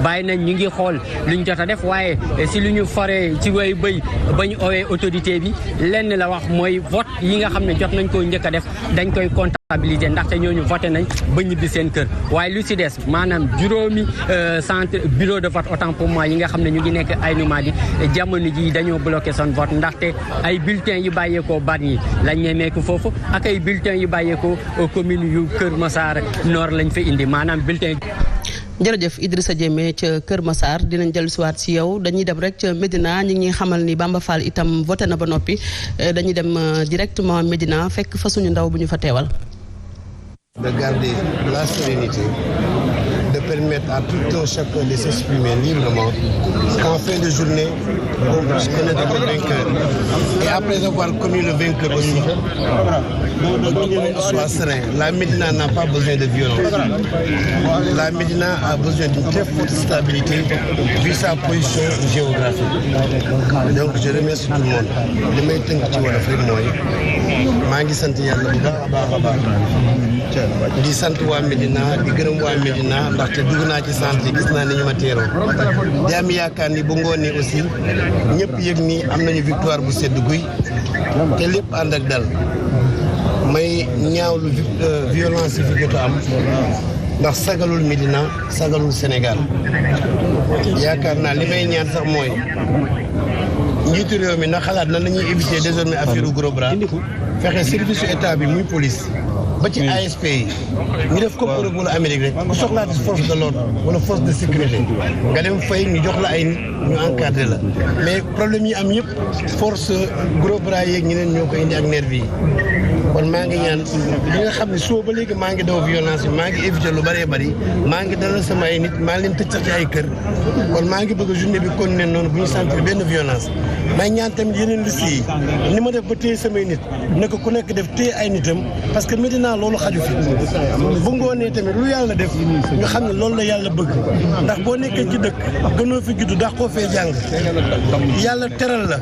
bàyyi nañ ñu ngi xool luñ jot a def waaye si lu ñu foree ci way bëy ba ñu owee autorité bi lenn la wax mooy vote yi nga xam ne jot nañ koo njëkk a def dañ koy comptabiliser ndaxte ñooñu voté nañ ba ñibbi seen kër waaye lu si des maanaam juróomi centre bureau de vote autant pour moi yi nga xam ne ñu ngi nekk Aynou Mady jamono ji dañoo bloqué son vote ndaxte ay bulletins yu bàyyeekoo Bargny lañ ñemeeku foofu ak ay bulletins yu bàyyeekoo commune yu Kër Massar Nord lañ fa indi maanaam bulletin. jërëjëf Idrissa Diémé ca Kër Massar dinañ jël siwaat si yow dañuy dem rek ca Médina ñi ngi xamal ni Bamba Fall itam voté na ba noppi dañuy dem directement Médina fekk fa suñu ndaw bu ñu fa teewal. De garder la sérénité, de permettre à tout un chacun de s'exprimer librement, qu'en fin de journée, on puisse connaître le vainqueur. Et après avoir connu le vainqueur aussi, que tout le monde soit serein. La Médina n'a pas besoin de violence. La Médina a besoin d'une très forte stabilité vu sa position géographique. Donc je remercie tout le monde. li may tënk ci wolof rek mooy maa ngi sant yàlla bu baax a baax di sant waa Médina di gërëm waa Médina ndaxte dugg naa ci sant yi gis naa ni ñu ma teeroo di am yaakaar ni bu ngoonee aussi ñëpp yëg ni am nañu victoire bu sedd guy te lépp ànd ak dal may ñaawlu violence yi fi jot a am ndax sagalul Médina sagalul Sénégal yaakaar naa li may ñaan sax mooy njiitu réew mi na xalaat nan la ñuy éviter désormais affaire gros bras fexe service état bi muy police ba ci ASP yi ñu def comme Europe wala Amérique rek ku soxlaati force de l'ordre wala force de sécurité nga dem fay ñu jox la ay nit ñu encadré la mais problème yi am yëpp force gros bras yeeg ñeneen ñoo ko indi ak nervi yi kon maa ngi ñaan li nga xam ne soo ba léegi maa ngi daw violence bi maa ngi éviter lu bëree bëri maa ngi dalal sama ay nit maa leen tëj sax ci ay kër kon maa ngi bëgg journée bi continuer noonu bu ñu sentir benn violence may ñaan tamit yeneen liste yi ni ma def ba téye samay nit ne ko ku nekk def téye ay nitam parce que Médina loolu xaju fi bu ngoonee tamit lu yàlla def ñu xam ne loolu la yàlla bëgg ndax boo nekkee ci dëkk gënoo fi juddu ndax koo fee jàng yàlla teral la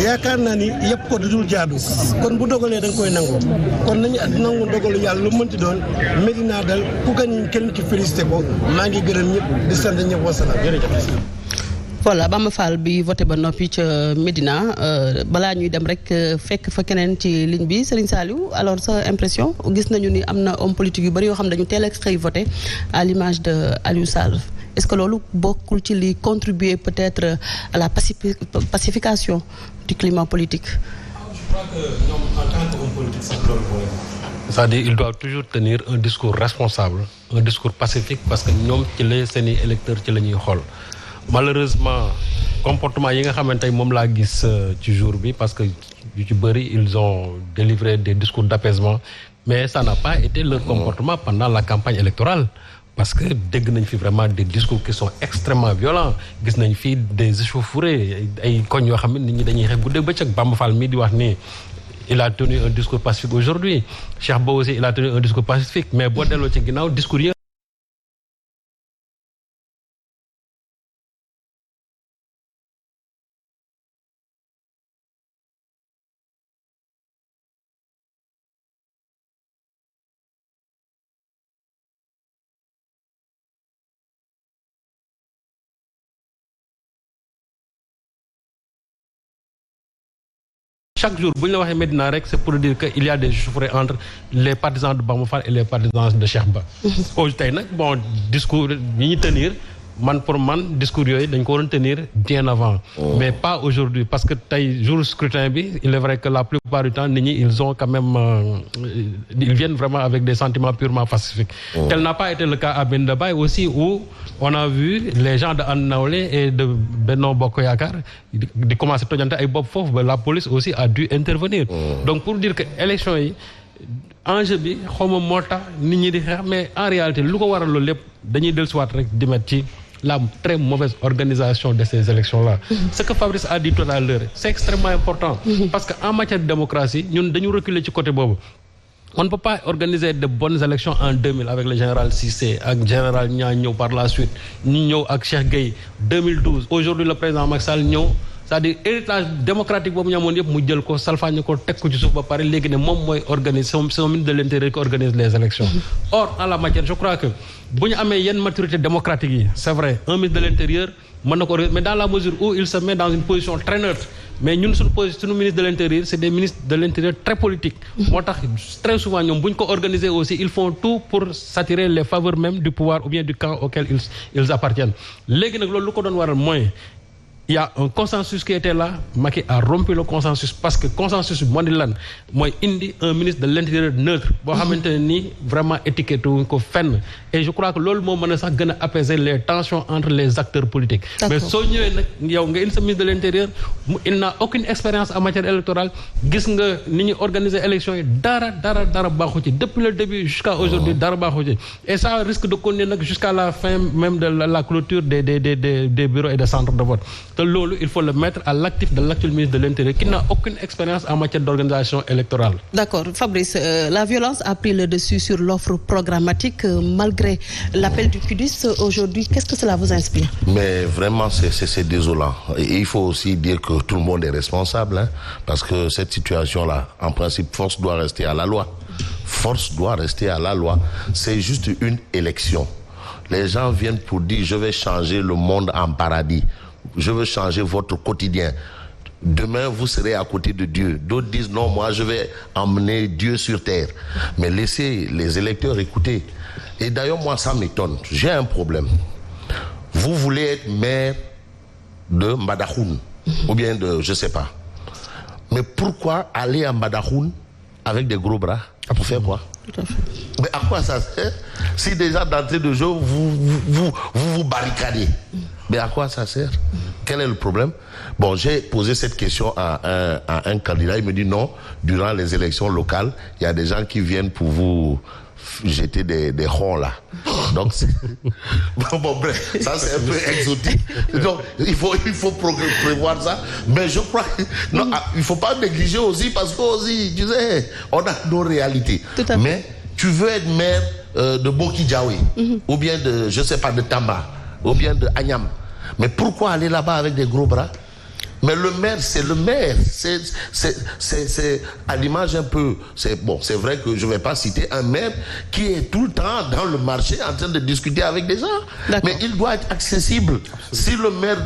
yaakaar naa ni yëpp ko du dul jaadu kon bu dogalee da nga koy nangu kon nañu nangu dogalu yàlla lu mënti doon Médina dal ku gañ kenn ci félicité ko maa ngi gërëm ñëpp di sant ñëpp wasalaam jërëjëf. voilà Bamba Fall bi voté ba noppi ca Médina balaa ñuy dem rek fekk fa keneen ci ligne bi Serigne Saliou alors sa impression gis nañu ni am na homme politique yu bëri yoo xam dañu teel a xëy voté à l'image de Aliou Sall est-ce que loolu bokkul ci li contribuer peut-être à la pacification du climat politique. Je crois que ñoom en tant qu'homme politique sax loolu mooy c'est-à-dire il doit toujours tenir un discours responsable un discours pacifique parce que ñoom ci la seeni électeurs ci la ñuy xool. Malheureusement comportement yi nga xamante ne moom laa gis ci jour bi parce que yu ci bëri ils ont délivré des discours d'apaisement mais ça n'a pas été leur comportement pendant la campagne électorale parce que dégg nañ fi vraiment des discours qui sont extrêmement violents gis nañ fi des échauffourées ay koñ yoo xam ne nit ñi dañuy xeex guddeeg bëccëg Bamba Fall mii di wax ni il a tenu un discours pacifique aujourd'hui Cheikh Ba aussi il a tenu un discours pacifique mais boo delloo ci ginnaaw discours yi chaque jour bu ñu la waxee Médina rek c'est pour dire que il y a des échauffourées entre les partisans de Bamba Fall et les partisans de Cheikh Ba. tey nag bon discours yi ñu tenir man pour man discours yooyu dañ ko waroon tenir bien avant. mais pas aujourd'hui parce que tey jour scrutin bi il est vrai que la plupart du temps nit ñi ils ont quand même ils viennent vraiment avec des sentiments purement pacifiques. Tel n'a pas été le cas à Medina Baye aussi où on a vu les gens de And Nawlé et de Benno Bokk Yaakaar di commencer tojante ay bopp foofu ba la police aussi a dû intervenir. Donc pour dire que élection yi enjeu bi xawma moo tax nit ñi di xeex mais en réalité lu ko waral loolu lépp dañuy dellusiwaat rek di mettre ci la très mauvaise organisation de ces élections-là. Ce que Fabrice a dit tout à l'heure c'est extrêmement important. Parce que en matière de démocratie ñun dañu reculer ci côté boobu. On ne peut pas organiser de bonnes élections en 2000 avec le général Cissé ak général Niang ñëw par la suite ñu ñëw ak Cheikh Gueye 2012 aujourd'hui le président Macky Sall ñëw c'est-à-dire héritage démocratique boobu ñu amoon yëpp mu jël ko salfaañe ko teg ko ci suuf ba pare léegi ne moom mooy organise son ministre de l'intérieur qui organise les élections. Or en la matière je crois que bu ñu amee yenn maturité démocratique yi c'est vrai un ministre de l'intérieur mën na ko organiser mais dans la mesure où il se met dans une position très neutre. Mais ñun suñu ministre de l'intérieur c'est des ministres de l'intérieur très politiques. moo tax très souvent ñoom bu ñu ko organiser aussi ils font tout pour s'attirer les faveurs même du pouvoir ou bien du camp auquel ils appartiennent. léegi nag loolu lu ko doon waral mooy il y a un consensus qui était là Macky a rompu le consensus parce que consensus bi moo di lan mooy indi un ministre de l'intérieur neutre boo xamante ne nii vraiment étiquette wuñ ko fenn et je crois que loolu moo mën a sax gën a apaiser les tensions entre les acteurs politiques. mais soo ñëwee nag yow nga indi sa ministre de l'intérieur il n'a aucune expérience en matière électorale gis nga ni ñuy organiser élections yi dara baaxu ci depuis le début jusqu'à aujourd'hui dara baaxu ci et ça risque de continuer nag jusqu'à la fin même de la clôture des bureaux et des centres de vote. te loolu il faut le mettre à l'actif de l'actuel ministre de l'Intérieur qui n'a aucune expérience en matière d'organisation électorale. D'accord. Fabrice, la violence a pris le dessus sur l'offre programmatique malgré l'appel du QDIS aujourd'hui. Qu'est-ce que cela vous inspire? Mais vraiment c'est désolant. Et il faut aussi dire que tout le monde est responsable parce que cette situation-là, en principe, force doit rester à la loi. Force doit rester à la loi. C'est juste une élection. Les gens viennent pour dire je vais changer le monde en paradis. Je veux changer votre quotidien. Demain, vous serez à côté de Dieu. D'autres disent non, moi je vais emmener Dieu sur terre. Mais laissez les électeurs écouter. Et d'ailleurs, moi ça m'étonne. J'ai un problème. Vous voulez être maire de Mbadakhoune ou bien de, je sais pas. Mais pourquoi aller à Mbadakhoune avec des gros bras? Pour faire quoi? Tout à fait. Mais à quoi ça sert? Si déjà d'entrée de jeu, vous barricadez. Mais à quoi ça sert? Quel est le problème? Bon, j'ai posé cette question à un candidat. Il me dit non, durant les élections locales, il y a des gens qui viennent pour vous jeter des ronds là. Donc, bon, bref, ça c'est un peu exotique. Donc, il faut prévoir ça. Mais je crois non, il faut pas négliger aussi parce que aussi, tu sais, on a nos réalités. Mais tu veux être maire de Boki-Djaoui ou bien de, je sais pas, de Tamba ou bien de Agnam. Mais pourquoi aller là-bas avec des gros bras? Mais le maire, c'est le maire. C'est à l'image un peu... Bon, c'est vrai que je ne vais pas citer un maire qui est tout le temps dans le marché en train de discuter avec des gens. Mais il doit être accessible. Si le maire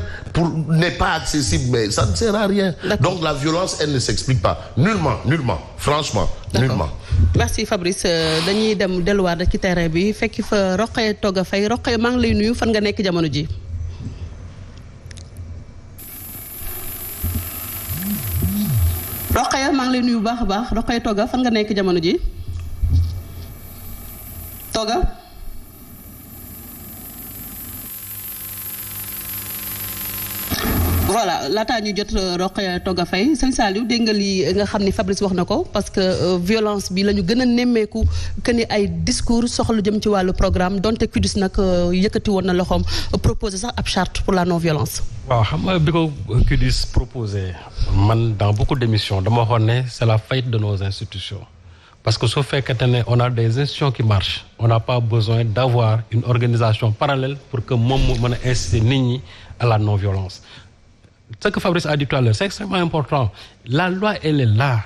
n'est pas accessible, mais ça ne sert à rien. Donc la violence, elle ne s'explique pas. Nullement. Franchement, nullement. Merci Fabrice. Dañuy dem delluwaat ci terrain bi fekk fa Rokhaya Toga Faye. Rokhaya maa ngi lay nuyu fan nga nekk jamono ji. Rokhaya maa ngi lay nuyu bu baax a baax Rokhaya Toga fan nga nekk jamono ji Toga voilà laataa ñu jot Rokhaya Toga Faye sëñ Saliou dégg nga lii nga xam ni Fabrice wax na ko parce que violence bi la ñu gën a nemmeeku que ni ay discours soxla jëm ci wàllu programme donte QDIS nag yëkkati woon na loxoom proposé sax ab charte pour la non violence. waaw xam nga bi ko QDIS proposé man dans beaucoup d'émissions dama waxoon ne c'est la faillite de nos institutions parce que su fekkente ne on a des institutions qui marchent on n'a pas besoin d'avoir une organisation parallèle pour que moom mu mën a inciter nit ñi à la non violence. Ce que Fabrice a dit tout à l'heure, c'est extrêmement important. La loi, elle est là.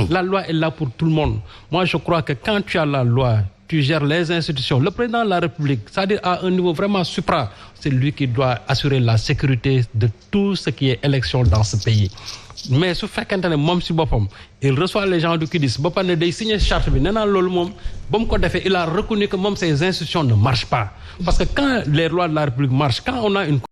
La loi est là pour tout le monde. Moi, je crois que quand tu as la loi, tu gères les institutions. Le président de la République, c'est-à-dire à un niveau vraiment supra, c'est lui qui doit assurer la sécurité de tout ce qui est élection dans ce pays. Mais su fekkente ne moom si boppam il reçoit les gens du QDIS ba pare ne day signer charte bi nee naa loolu moom ba mu ko defee il a reconnu que moom ces institutions ne marchent pas parce que quand les lois de la République marchent quand on a une